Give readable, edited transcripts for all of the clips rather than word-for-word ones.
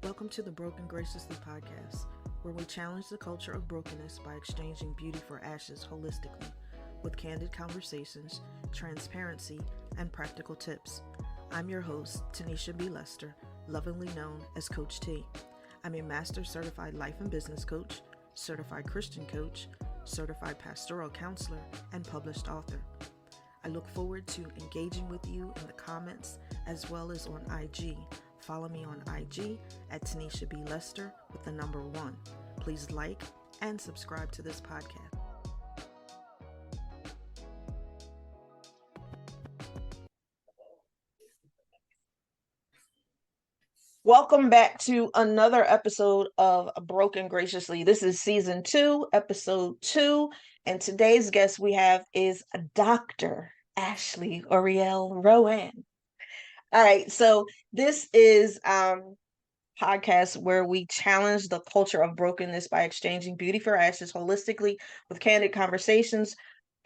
Welcome to the Broken Graciously podcast, where we challenge the culture of brokenness by exchanging beauty for ashes holistically, with candid conversations, transparency, and practical tips. I'm your host, Tanisha B. Lester, lovingly known as Coach T. I'm a Master Certified Life and Business Coach, Certified Christian Coach, Certified Pastoral Counselor, and published author. I look forward to engaging with you in the comments as well as on IG. Follow me on IG at Tanisha B. Lester with the number 1. Please like and subscribe to this podcast. Welcome back to another episode of Broken Graciously. This is season 2, episode 2, and today's guest we have is Dr. Ashley Oriel Rowan. All right, so this is podcast where we challenge the culture of brokenness by exchanging beauty for ashes holistically with candid conversations,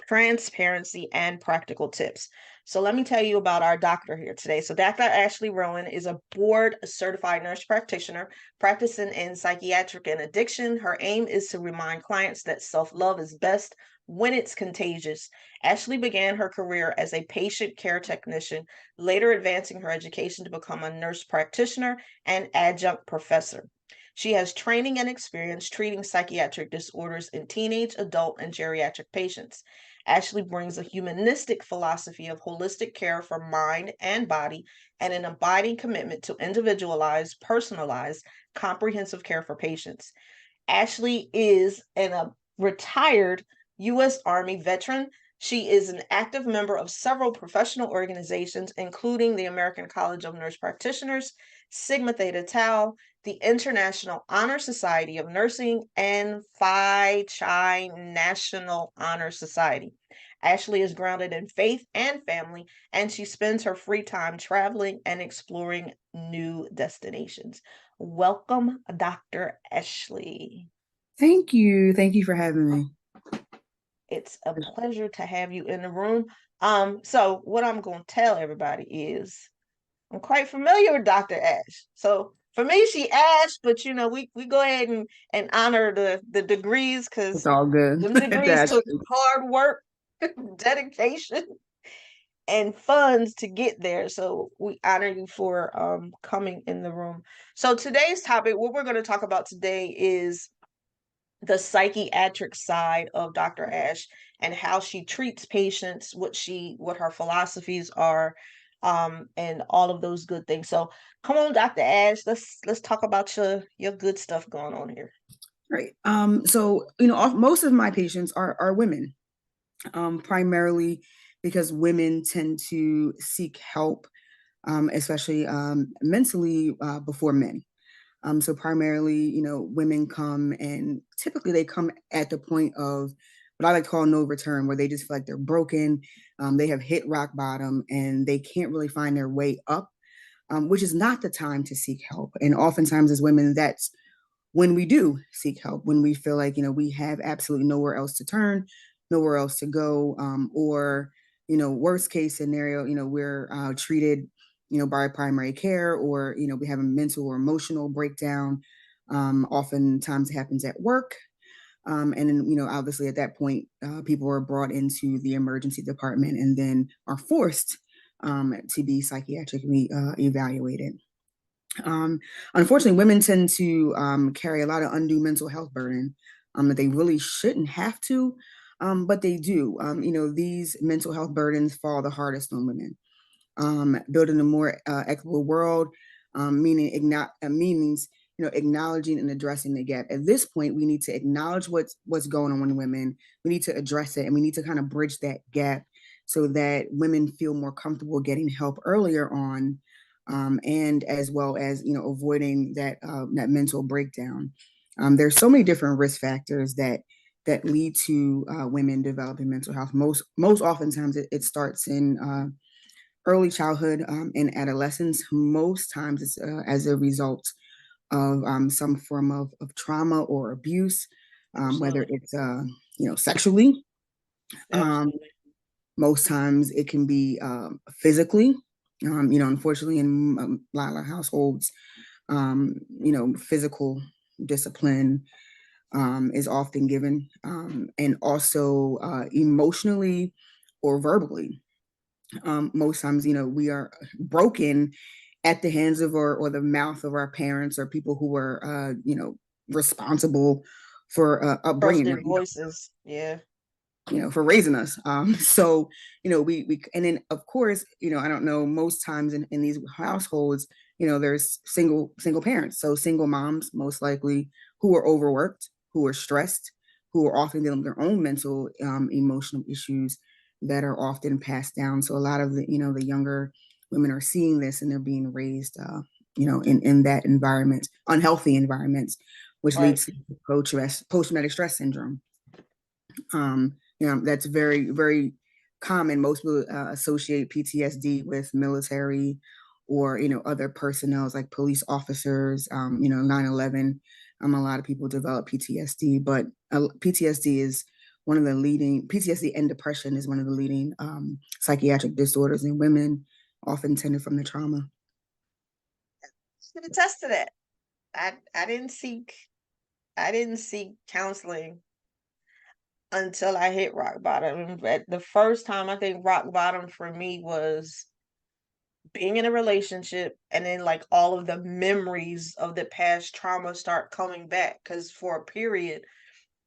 transparency, and practical tips. So let me tell you about our doctor here today. So Dr. Ashley Rowan is a board certified nurse practitioner practicing in psychiatric and addiction. Her aim is to remind clients that self-love is best when it's contagious. Ashley began her career as a patient care technician, later advancing her education to become a nurse practitioner and adjunct professor. She has training and experience treating psychiatric disorders in teenage, adult, and geriatric patients. Ashley brings a humanistic philosophy of holistic care for mind and body and an abiding commitment to individualized, personalized, comprehensive care for patients. Ashley is a retired U.S. Army veteran. She is an active member of several professional organizations, including the American College of Nurse Practitioners, Sigma Theta Tau, the International Honor Society of Nursing, and Phi Chi National Honor Society. Ashley is grounded in faith and family, and she spends her free time traveling and exploring new destinations. Welcome, Dr. Ashley. Thank you. Thank you for having me. It's a pleasure to have you in the room. So what I'm going to tell everybody is I'm quite familiar with Dr. Ash. So for me, she Ash, but we go ahead and honor the degrees because It's all good. them degrees took hard work, dedication, and funds to get there. So we honor you for coming in the room. So today's topic, what we're going to talk about today is the psychiatric side of Dr. Ash and how she treats patients, what her philosophies are, and all of those good things. So come on, Dr. Ash, let's talk about your good stuff going on here. Right. So most of my patients are women, primarily because women tend to seek help, especially mentally, before men. So primarily, women come, and typically they come at the point of what I like to call no return, where they just feel like they're broken. They have hit rock bottom and they can't really find their way up, which is not the time to seek help. And oftentimes as women, that's when we do seek help, when we feel like, we have absolutely nowhere else to turn, nowhere else to go, or, worst case scenario, we're treated by primary care, or, we have a mental or emotional breakdown. Oftentimes it happens at work. And then, obviously at that point, people are brought into the emergency department and then are forced to be psychiatrically evaluated. Unfortunately, women tend to carry a lot of undue mental health burden that they really shouldn't have to, but they do. These mental health burdens fall the hardest on women. Building a more equitable world, means acknowledging and addressing the gap. At this point, we need to acknowledge what's going on with women. We need to address it, and we need to kind of bridge that gap so that women feel more comfortable getting help earlier on, and as well as avoiding that mental breakdown. There's so many different risk factors that lead to women developing mental health. Most oftentimes it starts in early childhood and adolescence. Most times it's as a result of some form of trauma or abuse, whether it's sexually. Most times it can be physically. Unfortunately, in a lot of households, Physical discipline is often given, and also emotionally or verbally. Most times, we are broken at the hands of or the mouth of our parents or people who were, responsible for upbringing, Trusted voices. Yeah. for raising us. So, we, and then of course, I don't know, most times in these households, there's single parents. So single moms, most likely, who are overworked, who are stressed, who are often dealing with their own mental, emotional issues that are often passed down. So a lot of the younger women are seeing this and they're being raised, in that environment, unhealthy environments, which Right. leads to post-traumatic stress syndrome. That's very, very common. Most people associate PTSD with military or, other personnel like police officers, 9/11. A lot of people develop PTSD, but PTSD is one of the leading, PTSD and depression is one of the leading psychiatric disorders in women, often tended from the trauma. Can attest to that. I didn't seek counseling until I hit rock bottom. But the first time I think rock bottom for me was being in a relationship, and then like all of the memories of the past trauma start coming back. Because for a period,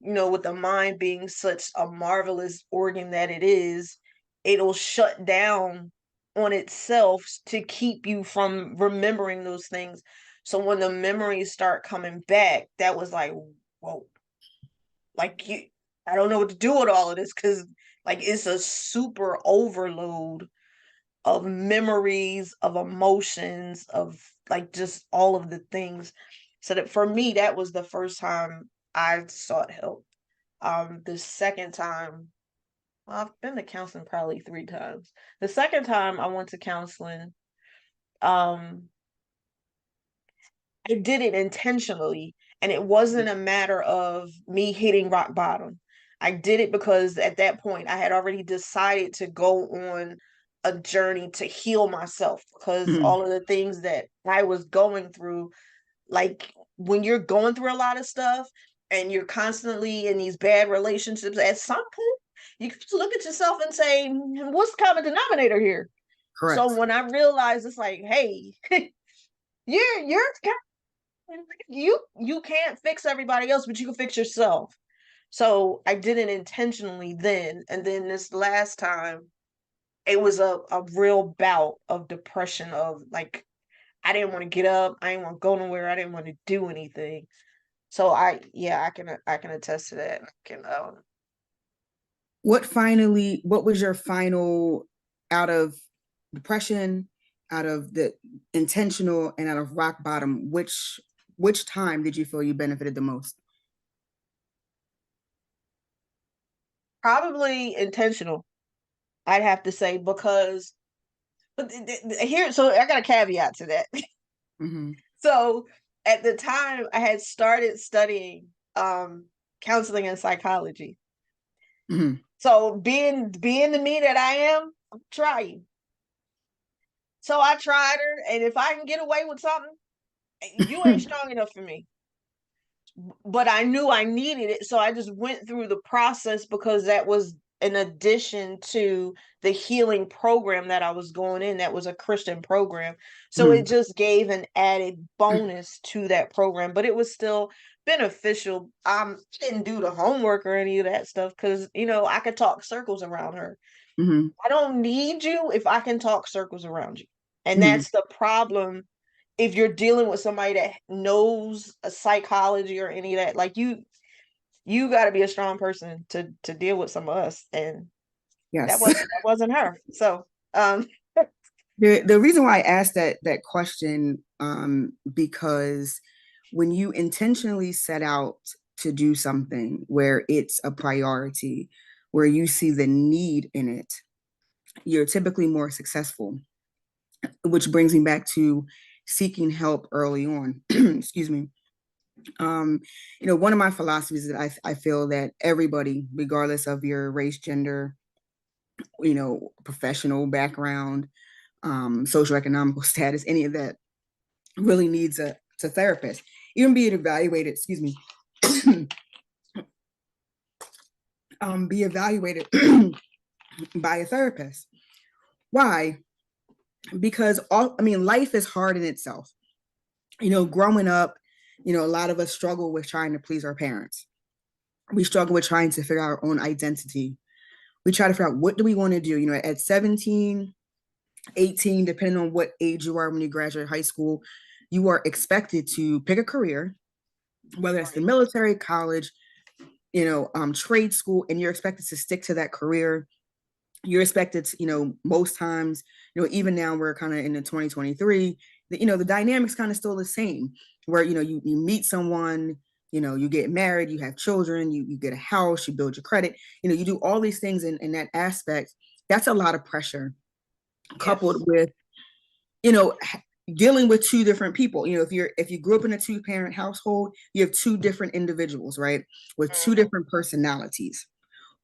with the mind being such a marvelous organ that it is, it'll shut down on itself to keep you from remembering those things. So when the memories start coming back, that was like, whoa, like I don't know what to do with all of this, because like it's a super overload of memories, of emotions, of like just all of the things. So that for me, that was the first time I sought help. The second time, well, I've been to counseling probably 3 times. The second time I went to counseling, um, I did it intentionally, and it wasn't a matter of me hitting rock bottom. I did it because at that point I had already decided to go on a journey to heal myself, because Mhm. all of the things that I was going through, like when you're going through a lot of stuff and you're constantly in these bad relationships, at some point you can just look at yourself and say, what's the common denominator here? So Correct. when I realized, it's like, hey, you're you can't fix everybody else, but you can fix yourself. So I did it intentionally then, and then this last time it was a real bout of depression, of like I didn't want to get up, I didn't want to go nowhere, I didn't want to do anything. So I can attest to that. I can What was your final, out of depression, out of the intentional, and out of rock bottom, which time did you feel you benefited the most? probably intentional, I'd have to say, because but here, so I got a caveat to that. Mm-hmm. So at the time I had started studying counseling and psychology. Mm-hmm. So being the me that I am, I'm trying. So I tried her, and if I can get away with something, you ain't strong enough for me. But I knew I needed it, so I just went through the process, because that was in addition to the healing program that I was going in, that was a Christian program. So Mm-hmm. it just gave an added bonus to that program, but it was still beneficial. Didn't do the homework or any of that stuff, because I could talk circles around her. Mm-hmm. I don't need you if I can talk circles around you. And Mm-hmm. that's the problem if you're dealing with somebody that knows a psychology or any of that. Like you got to be a strong person to deal with some of us, and that Yes. wasn't her. So The reason why I asked that question, because when you intentionally set out to do something where it's a priority, where you see the need in it, you're typically more successful, which brings me back to seeking help early on. Excuse me. Um, one of my philosophies is that I feel that everybody, regardless of your race, gender, professional background, social economical status, any of that, really needs to therapists, even being evaluated, excuse me, be evaluated by a therapist. Why? Because life is hard in itself. Growing up, a lot of us struggle with trying to please our parents. We struggle with trying to figure out our own identity. We try to figure out, what do we want to do? At 17, 18, depending on what age you are when you graduate high school, you are expected to pick a career, whether it's the military, college, trade school, and you're expected to stick to that career. You're expected to, most times, even now we're kind of in the 2023, the dynamics kind of still the same, where, you meet someone, you get married, you have children, you get a house, you build your credit, you do all these things in that aspect. That's a lot of pressure, coupled with, dealing with two different people. If you grew up in a two-parent household, you have two different individuals, right, with two different personalities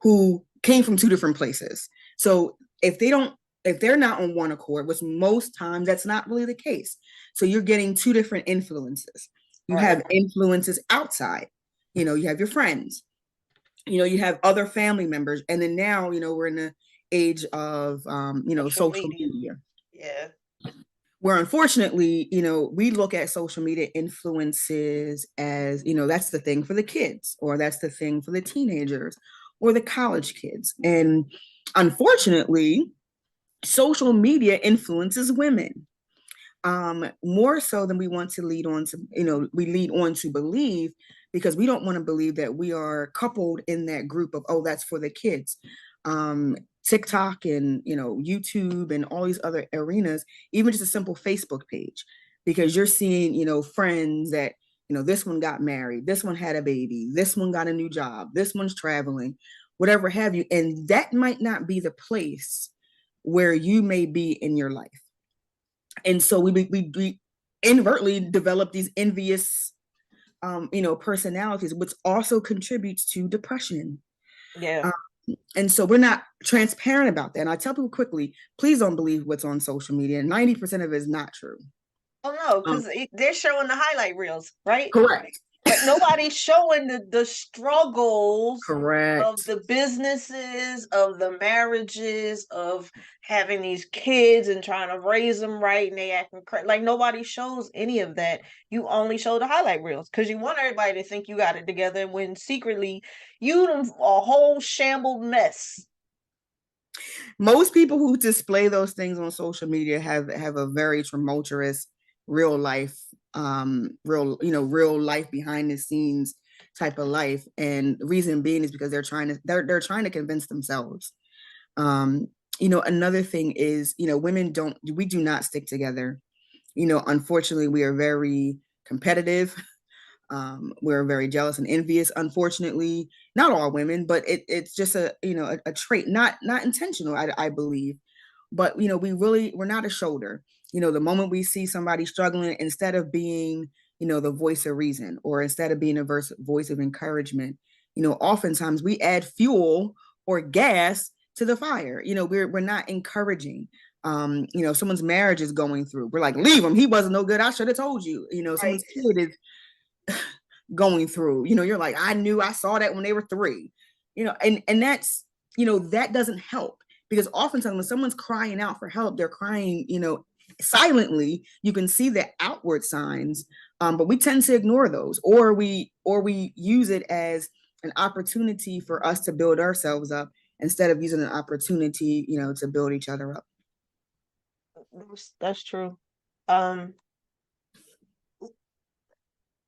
who came from two different places. So if they're not on one accord, which most times that's not really the case. So you're getting two different influences. You have influences outside, you have your friends, you have other family members. And then now, we're in the age of, social media. Yeah. Where unfortunately, we look at social media influences as, that's the thing for the kids, or that's the thing for the teenagers or the college kids. And unfortunately, social media influences women more so than we want to lead on to, we lead on to believe, because we don't want to believe that we are coupled in that group of, oh, that's for the kids. TikTok and, YouTube and all these other arenas, even just a simple Facebook page, because you're seeing, friends that, this one got married, this one had a baby, this one got a new job, this one's traveling, whatever have you. And that might not be the place where you may be in your life. And so we inadvertently develop these envious, personalities, which also contributes to depression. Yeah. And so we're not transparent about that. And I tell people quickly, please don't believe what's on social media. 90% of it is not true. Oh no, because they're showing the highlight reels, right? Correct. But nobody's showing the struggles of Correct. the businesses, of the marriages, of having these kids and trying to raise them right, and they acting like nobody shows any of that. You only show the highlight reels because you want everybody to think you got it together when secretly you a whole shambled mess. Most people who display those things on social media have a very tumultuous real life, real life behind the scenes type of life. And the reason being is because they're trying to convince themselves. Another thing is, women we do not stick together. Unfortunately, we are very competitive. We're very jealous and envious. Unfortunately, not all women, but it's just a trait, not intentional, I believe. But we're not a shoulder. The moment we see somebody struggling, instead of being the voice of reason, or instead of being a voice of encouragement, oftentimes we add fuel or gas to the fire. We're not encouraging. Someone's marriage is going through, we're like, leave him, he wasn't no good, I should have told you. Someone's kid is going through, you're like, I saw that when they were 3, and that's, that doesn't help, because oftentimes when someone's crying out for help, they're crying, silently. You can see the outward signs, but we tend to ignore those, or we use it as an opportunity for us to build ourselves up, instead of using an opportunity, to build each other up. That's true. I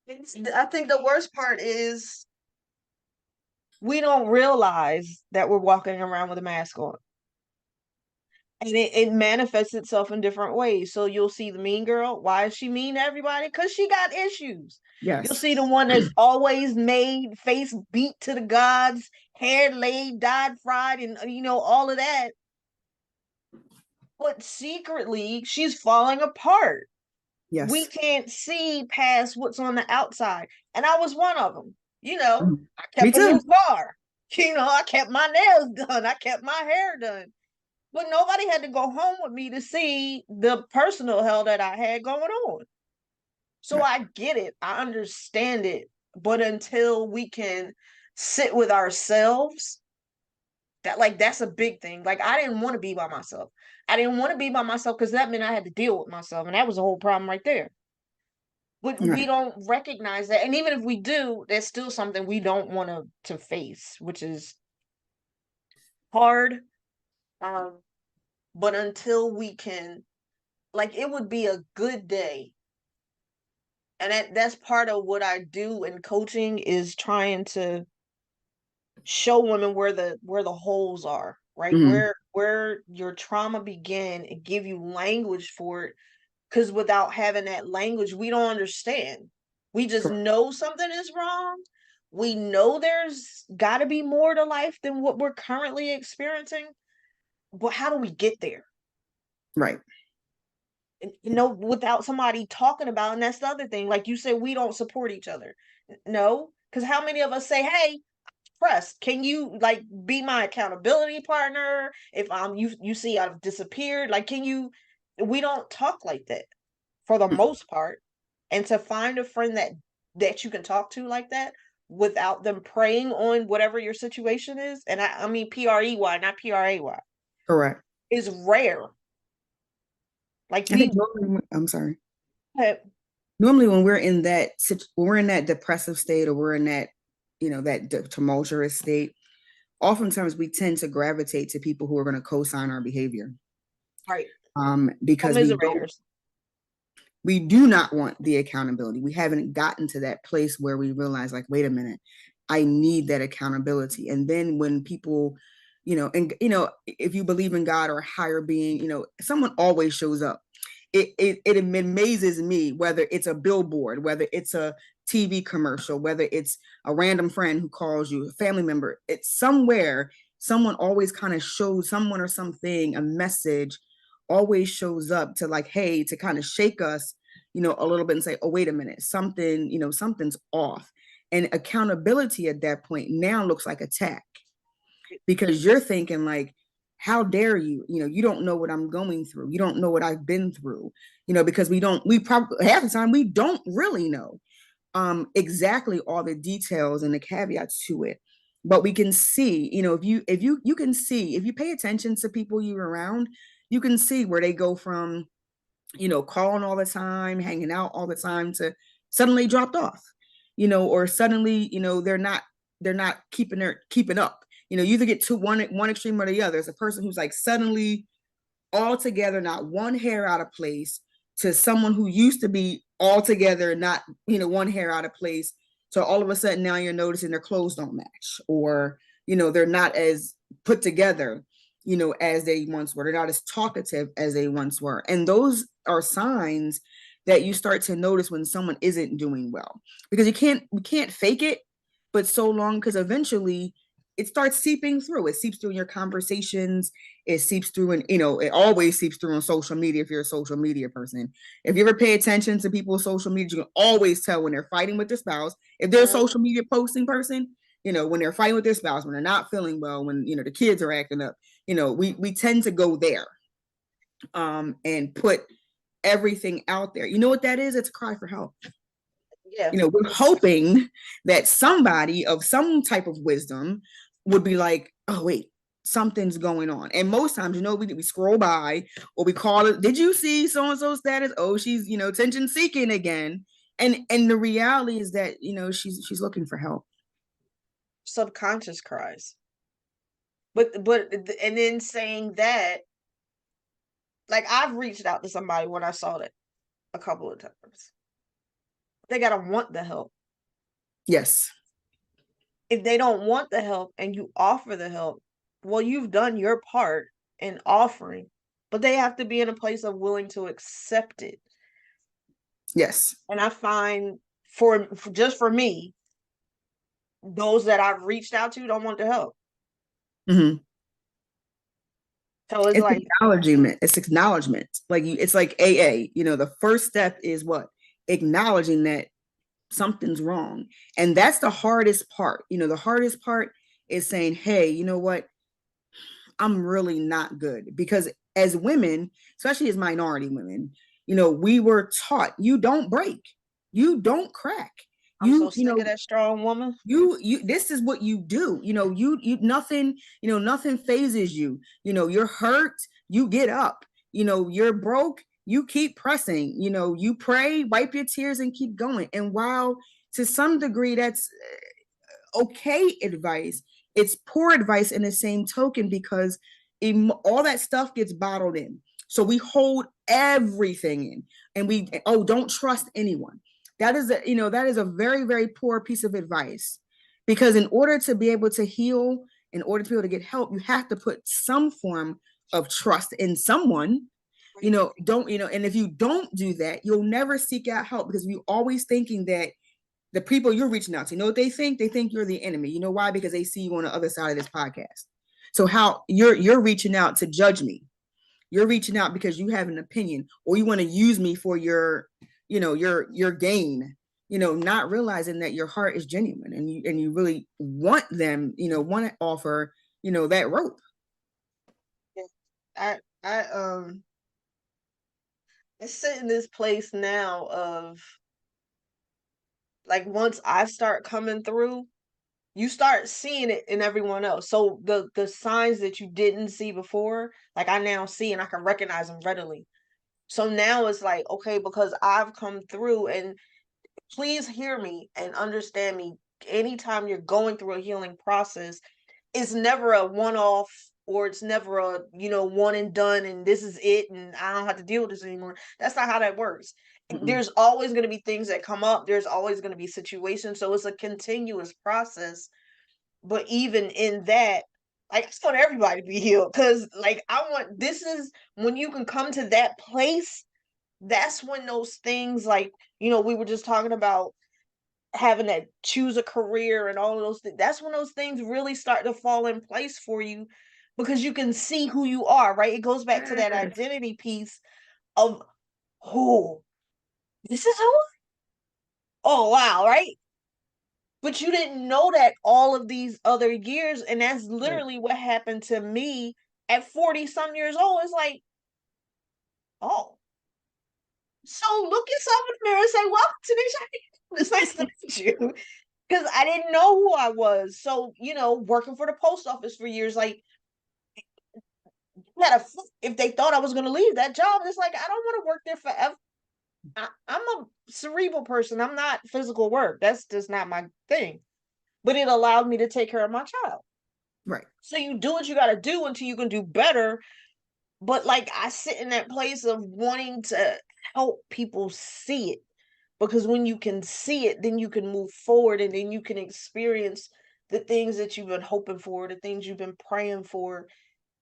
think the worst part is we don't realize that we're walking around with a mask on. And it manifests itself in different ways. So you'll see the mean girl. Why is she mean to everybody? Because she got issues. Yes. You'll see the one that's always made, face beat to the gods, hair laid, dyed, fried, and all of that. But secretly, she's falling apart. Yes. We can't see past what's on the outside. And I was one of them. I kept a new car. I kept my nails done. I kept my hair done. But nobody had to go home with me to see the personal hell that I had going on. So I get it. I understand it. But until we can sit with ourselves, that's a big thing. Like I didn't want to be by myself. I didn't want to be by myself because that meant I had to deal with myself. And that was the whole problem right there. But we Right. don't recognize that. And even if we do, there's still something we don't want to face, which is hard. Um, but until we can, like, it would be a good day. And that's part of what I do in coaching is trying to show women where the holes are, right? Mm-hmm. Where your trauma began and give you language for it. Because without having that language, we don't understand. We just Correct. know something is wrong. We know there's got to be more to life than what we're currently experiencing. But how do we get there? Right. Without somebody talking about, and that's the other thing. Like you said, we don't support each other. No, because how many of us say, "Hey, press, can you like be my accountability partner? If you see I've disappeared, like can you?" We don't talk like that for the most part. And to find a friend that you can talk to like that without them preying on whatever your situation is, and I mean PREY, not PRAY, Correct. is rare. Like I think we normally, I'm sorry. have, Normally, when we're in that depressive state, or we're in that, that tumultuous state, oftentimes we tend to gravitate to people who are going to co-sign our behavior. right, Because commiserators. we do not want the accountability. We haven't gotten to that place where we realize, like, wait a minute, I need that accountability. And then when people, if you believe in God or a higher being, someone always shows up. It amazes me, whether it's a billboard, whether it's a TV commercial, whether it's a random friend who calls you, a family member. It's somewhere, someone always kind of shows, someone or something, a message always shows up to, like, hey, to kind of shake us, a little bit and say, oh, wait a minute, something's off. And accountability at that point now looks like attack, because you're thinking, like, how dare you? You don't know what I'm going through. You don't know what I've been through, because we probably half the time we don't really know exactly all the details and the caveats to it. But we can see, if you can see, if you pay attention to people you're around, you can see where they go from, calling all the time, hanging out all the time, to suddenly dropped off, or suddenly, they're not keeping up. You either get to one extreme or the other. It's a person who's like suddenly all together, not one hair out of place, to someone who used to be all together, not, one hair out of place. So all of a sudden now you're noticing their clothes don't match, or, they're not as put together, as they once were. They're not as talkative as they once were. And those are signs that you start to notice when someone isn't doing well, because we can't fake it, but so long, because eventually it starts seeping through. It seeps through in your conversations. It seeps through, and it always seeps through on social media. If you're a social media person, if you ever pay attention to people's social media, you can always tell when they're fighting with their spouse. If they're a social media posting person, when they're fighting with their spouse, when they're not feeling well, when the kids are acting up, we tend to go there, and put everything out there. You know what that is? It's a cry for help. Yeah. We're hoping that somebody of some type of wisdom would be like, oh, wait, something's going on. And most times, we scroll by, or we call it, did you see so-and-so status? Oh, she's, attention seeking again. And the reality is that, she's looking for help. Subconscious cries. But and then saying that, like I've reached out to somebody when I saw that a couple of times. They gotta want the help. Yes. If they don't want the help and you offer the help, well, you've done your part in offering, but they have to be in a place of willing to accept it. Yes. And I find just for me, those that I've reached out to don't want the help. Mm-hmm. So it's It's like acknowledgement. It's acknowledgement. Like it's like AA. The first step is what? Acknowledging that something's wrong. And that's the hardest part. The hardest part is saying, hey, you know what? I'm really not good. Because as women, especially as minority women, we were taught, you don't break. You don't crack. I'm so You sick of know, that strong woman. you this is what you do. You nothing, nothing phases you. You're hurt, you get up. You're broke, you keep pressing. You pray, wipe your tears, and keep going. And while to some degree that's okay advice, it's poor advice in the same token, because all that stuff gets bottled in. So we hold everything in, and don't trust anyone. That is a very, very poor piece of advice, because in order to be able to heal, in order to be able to get help, you have to put some form of trust in someone. Don't and if you don't do that, you'll never seek out help, because you're always thinking that the people you're reaching out to, what they think? They think you're the enemy. You know why? Because they see you on the other side of this podcast. So how you're reaching out to judge me. You're reaching out because you have an opinion, or you want to use me for your gain, not realizing that your heart is genuine, and you really want them, want to offer, that rope. I I sit in this place now of, like, once I start coming through, you start seeing it in everyone else. So the signs that you didn't see before, like, I now see and I can recognize them readily. So now it's like, okay, because I've come through, and please hear me and understand me. Anytime you're going through a healing process, it's never a one-off, or it's never a, one and done, and this is it, and I don't have to deal with this anymore. That's not how that works. Mm-mm. There's always going to be things that come up. There's always going to be situations. So it's a continuous process. But even in that, like, I just want everybody to be healed, because, like, this is when you can come to that place. That's when those things, like, we were just talking about having to choose a career and all of those things. That's when those things really start to fall in place for you, because you can see who you are, right? It goes back to that Yes. identity piece of, who, this is who, oh, wow, right? But you didn't know that all of these other years, and that's Right. literally what happened to me at 40 some years old. It's like, oh, so look yourself in the mirror and say, welcome to this. It's nice to meet you. Because I didn't know who I was. So, working for the post office for years, like, if they thought I was going to leave that job, it's like, I don't want to work there forever. I'm a cerebral person. I'm not physical work. That's just not my thing. But it allowed me to take care of my child. Right. So you do what you got to do until you can do better. But, like, I sit in that place of wanting to help people see it, because when you can see it, then you can move forward, and then you can experience the things that you've been hoping for, the things you've been praying for.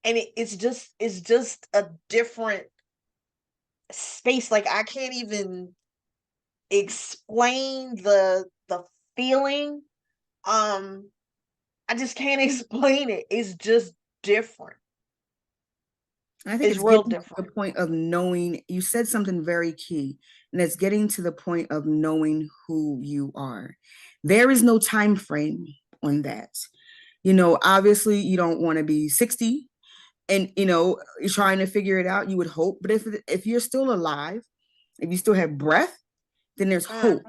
And it's just a different space. Like, I can't even explain the feeling. um I just can't explain it. It's just different. I think It's it's real getting to the different. point of knowing. You said something very key, and it's getting to the point of knowing who you are. There is no time frame on that. Obviously, you don't want to be 60 and you're trying to figure it out. You would hope, but if you're still alive, if you still have breath, then there's Mm, hope.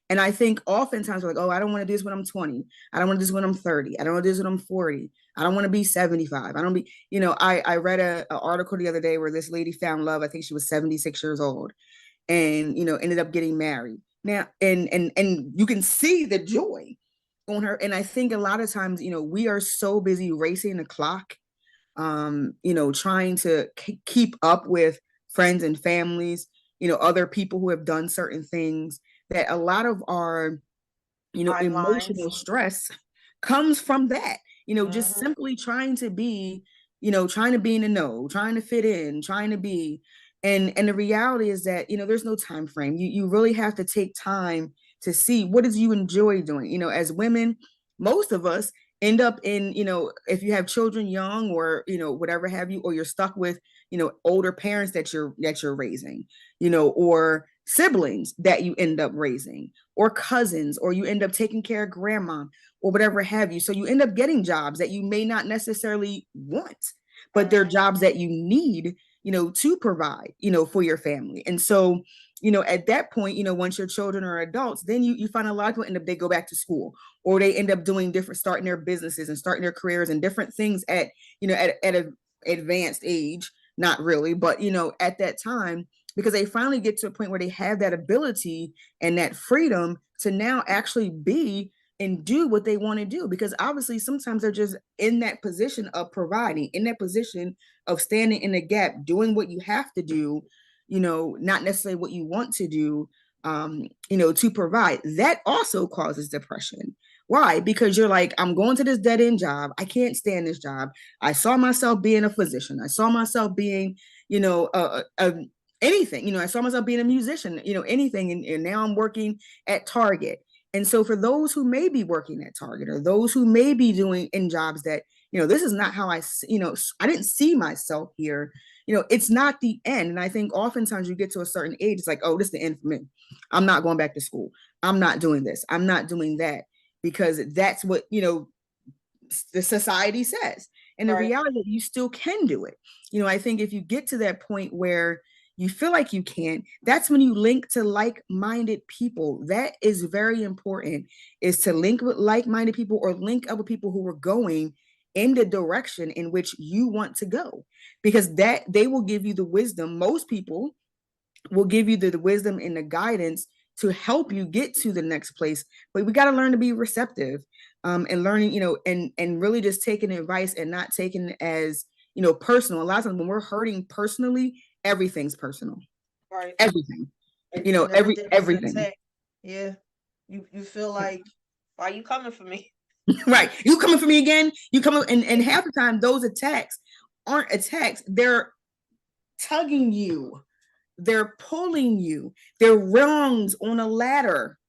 And I think oftentimes we're like, oh, I don't want to do this when I'm 20. I don't want to do this when I'm 30. I don't want to do this when I'm 40. I don't want to be 75. I don't be, I read a article the other day where this lady found love. I think she was 76 years old, and, ended up getting married. Now, and you can see the joy on her. And I think a lot of times, we are so busy racing the clock, trying to keep up with friends and families, other people who have done certain things, that a lot of our, timelines. emotional stress comes from that, just Hmm. simply trying to be in the know, trying to fit in, trying to be. And the reality is that, there's no time frame. You really have to take time to see what does you enjoy doing. As women, most of us end up in, if you have children young, or, whatever have you, or you're stuck with, older parents that you're raising, or siblings that you end up raising, or cousins, or you end up taking care of grandma, or whatever have you. So you end up getting jobs that you may not necessarily want, but they're Hmm. jobs that you need, to provide, for your family. And so at that point, once your children are adults, then you find a lot of people end up, they go back to school, or they end up doing starting their businesses and starting their careers and different things at an advanced age. Not really, but at that time, because they finally get to a point where they have that ability and that freedom to now actually be and do what they want to do. Because obviously sometimes they're just in that position of providing, in that position of standing in the gap, doing what you have to do, not necessarily what you want to do, to provide. That also causes depression. Why? Because you're like, I'm going to this dead end job. I can't stand this job. I saw myself being a physician. I saw myself being, anything. I saw myself being a musician, anything. And now I'm working at Target. And so for those who may be working at Target, or those who may be doing in jobs that, this is not how I didn't see myself here, it's not the end. And I think oftentimes you get to a certain age, it's like, oh, this is the end for me. I'm not going back to school. I'm not doing this. I'm not doing that, because that's what, the society says. And the reality, you still can do it. I think if you get to that point where you feel like you can't, that's when you link to like-minded people. That is very important, is to link with like-minded people, or link up with people who are going in the direction in which you want to go, because that they will give you the wisdom. Most people will give you the wisdom and the guidance to help you get to the next place. But we got to learn to be receptive, and learning, and really just taking advice and not taking it as, personal. A lot of times when we're hurting personally, everything's personal. Right. Everything. And Everything. Yeah. You feel like, why are you coming for me? Right. You coming for me again? You coming, and half the time those attacks aren't attacks. They're tugging you. They're pulling you. They're rungs on a ladder,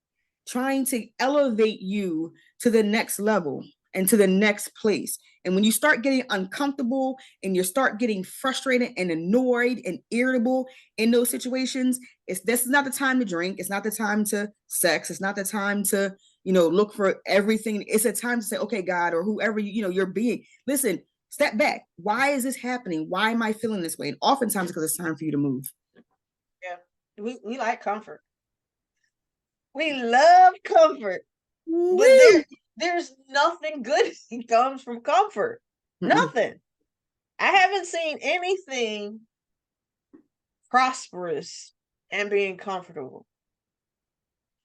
trying to elevate you to the next level and to the next place. And when you start getting uncomfortable and you start getting frustrated and annoyed and irritable in those situations, this is not the time to drink. It's not the time to sex. It's not the time to, look for everything. It's a time to say, okay, God, or whoever, you're being, listen, step back. Why is this happening? Why am I feeling this way? And oftentimes because it's time for you to move. Yeah. We like comfort. We love comfort. Woo! But there's nothing good that comes from comfort. Nothing. I haven't seen anything prosperous and being comfortable.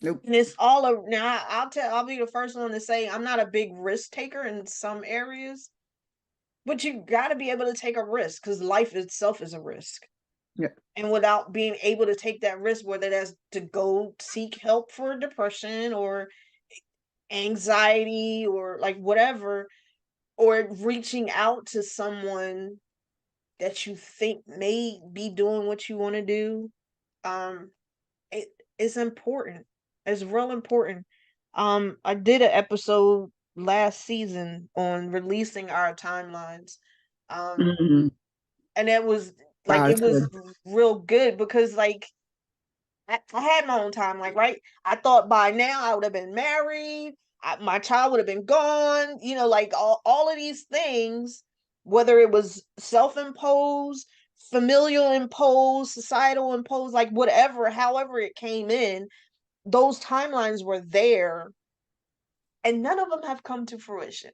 Nope. And it's now I'll be the first one to say I'm not a big risk taker in some areas, but you got to be able to take a risk, because life itself is a risk. Yeah. And without being able to take that risk, whether that's to go seek help for depression or anxiety or like whatever, or reaching out to someone that you think may be doing what you want to do, it is important. It's real important. I did an episode last season on releasing our timelines. Mm-hmm. And it was like, Wow, it it's was good. real good, because like I had my own timeline, right? I thought by now I would have been married, my child would have been gone, like all of these things, whether it was self-imposed, familial imposed, societal imposed, like whatever, however it came in, those timelines were there, and none of them have come to fruition.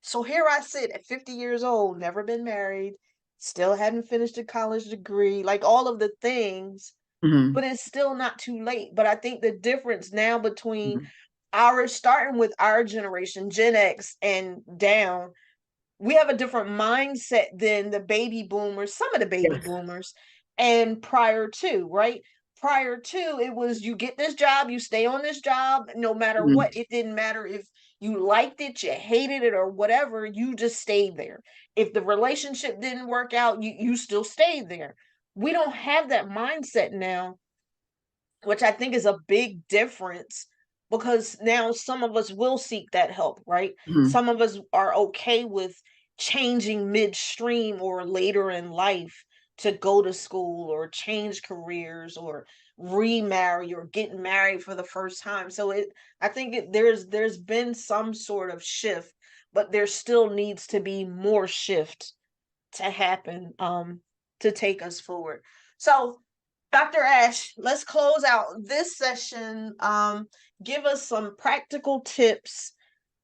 So here I sit at 50 years old, never been married, still hadn't finished a college degree, like all of the things, Mm-hmm. but it's still not too late. But I think the difference now between Mm-hmm. starting with our generation, Gen X and down, we have a different mindset than the baby boomers, some of the baby Yes. boomers, and prior to, right? Prior to, it was, you get this job, you stay on this job, no matter Mm-hmm. what. It didn't matter if you liked it, you hated it, or whatever, you just stayed there. If the relationship didn't work out, you still stayed there. We don't have that mindset now, which I think is a big difference, because now some of us will seek that help, right? Mm-hmm. Some of us are okay with changing midstream or later in life to go to school or change careers or remarry or get married for the first time. So I think there's been some sort of shift, but there still needs to be more shift to happen, to take us forward. So Dr. Ash, let's close out this session. Give us some practical tips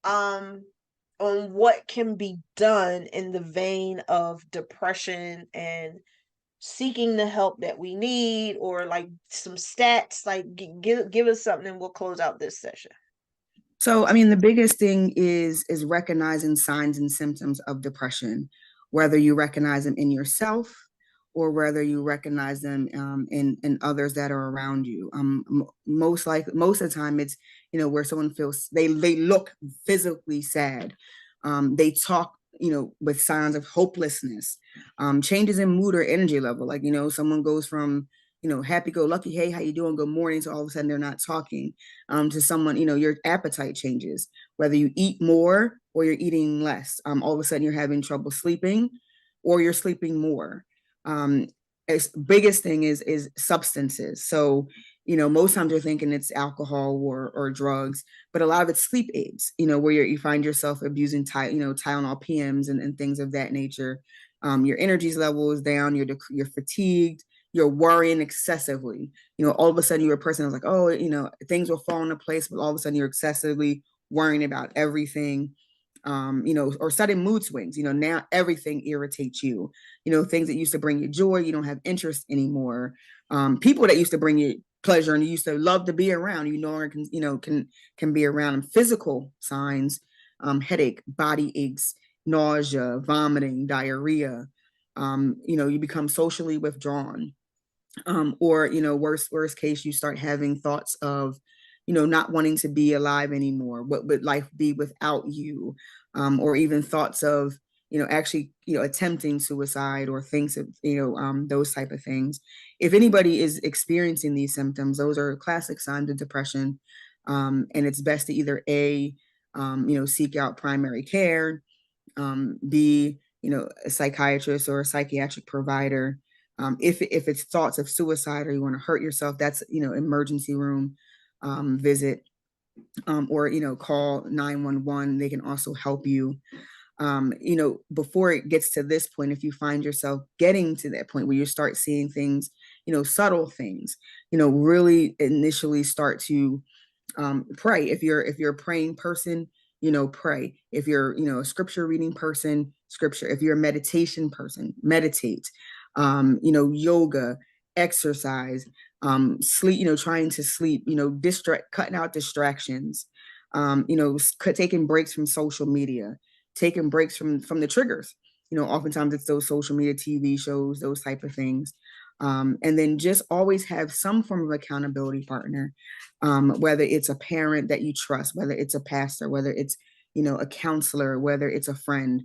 on what can be done in the vein of depression and seeking the help that we need, or like some stats. Like give us something and we'll close out this session. So, I mean, the biggest thing is recognizing signs and symptoms of depression, whether you recognize them in yourself or whether you recognize them in others that are around you. Most of the time, it's where someone feels they look physically sad. They talk with signs of hopelessness, changes in mood or energy level. Like someone goes from happy go lucky, hey, how you doing, good morning, so all of a sudden they're not talking to someone. Your appetite changes, whether you eat more or you're eating less. All of a sudden you're having trouble sleeping or you're sleeping more. Biggest thing is substances. So most times you're thinking it's alcohol or drugs, but a lot of it's sleep aids, where you find yourself abusing Tylenol PMs and things of that nature. Your energy level is down, you're fatigued, you're worrying excessively. All of a sudden you're a person who's like, oh, things will fall into place, but all of a sudden you're excessively worrying about everything. Or sudden mood swings. Now everything irritates you. Things that used to bring you joy, you don't have interest anymore. People that used to bring you pleasure and you used to love to be around, you no longer can be around them. Physical signs, headache, body aches, nausea, vomiting, diarrhea. You become socially withdrawn. Or worst case, you start having thoughts of not wanting to be alive anymore. What would life be without you? Or even thoughts of actually attempting suicide or things of those type of things. If anybody is experiencing these symptoms, those are classic signs of depression. And it's best to either seek out primary care, B, a psychiatrist or a psychiatric provider. If it's thoughts of suicide or you want to hurt yourself, that's emergency room visit, or call 911. They can also help you. Before it gets to this point, if you find yourself getting to that point where you start seeing things, subtle things, really initially start to pray. If you're a praying person, pray. If you're a scripture reading person, scripture. If you're a meditation person, meditate. Yoga, exercise, sleep. Trying to sleep. Cutting out distractions. Taking breaks from social media, taking breaks from the triggers. Oftentimes it's those social media, TV shows, those type of things. And then just always have some form of accountability partner, whether it's a parent that you trust, whether it's a pastor, whether it's a counselor, whether it's a friend,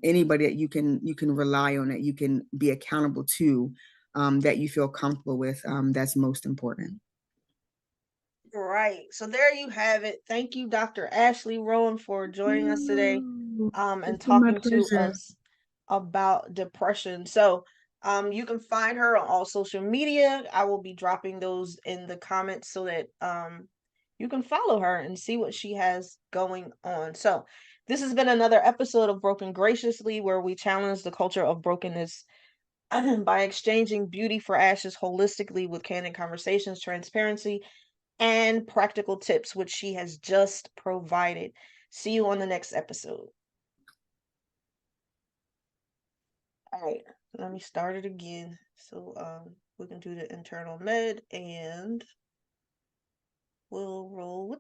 anybody that you can rely on, that you can be accountable to, that you feel comfortable with. That's most important. Right. So there you have it. Thank you, Dr. Ashley Rowan, for joining us today and It's been my talking to pleasure. us about depression. So you can find her on all social media. I will be dropping those in the comments so that you can follow her and see what she has going on. So this has been another episode of Broken Graciously, where we challenge the culture of brokenness by exchanging beauty for ashes holistically with candid conversations, transparency, and practical tips, which she has just provided. See you on the next episode. All right, let me start it again. So we can do the internal med and we'll roll with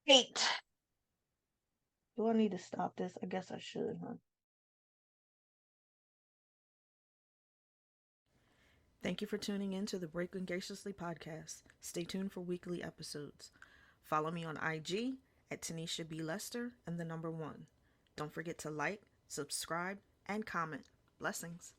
8. Do I need to stop this? I guess I should, huh? Thank you for tuning in to the Breaking Graciously podcast. Stay tuned for weekly episodes. Follow me on IG at Tanisha B. Lester and the number 1. Don't forget to like, subscribe, and comment. Blessings.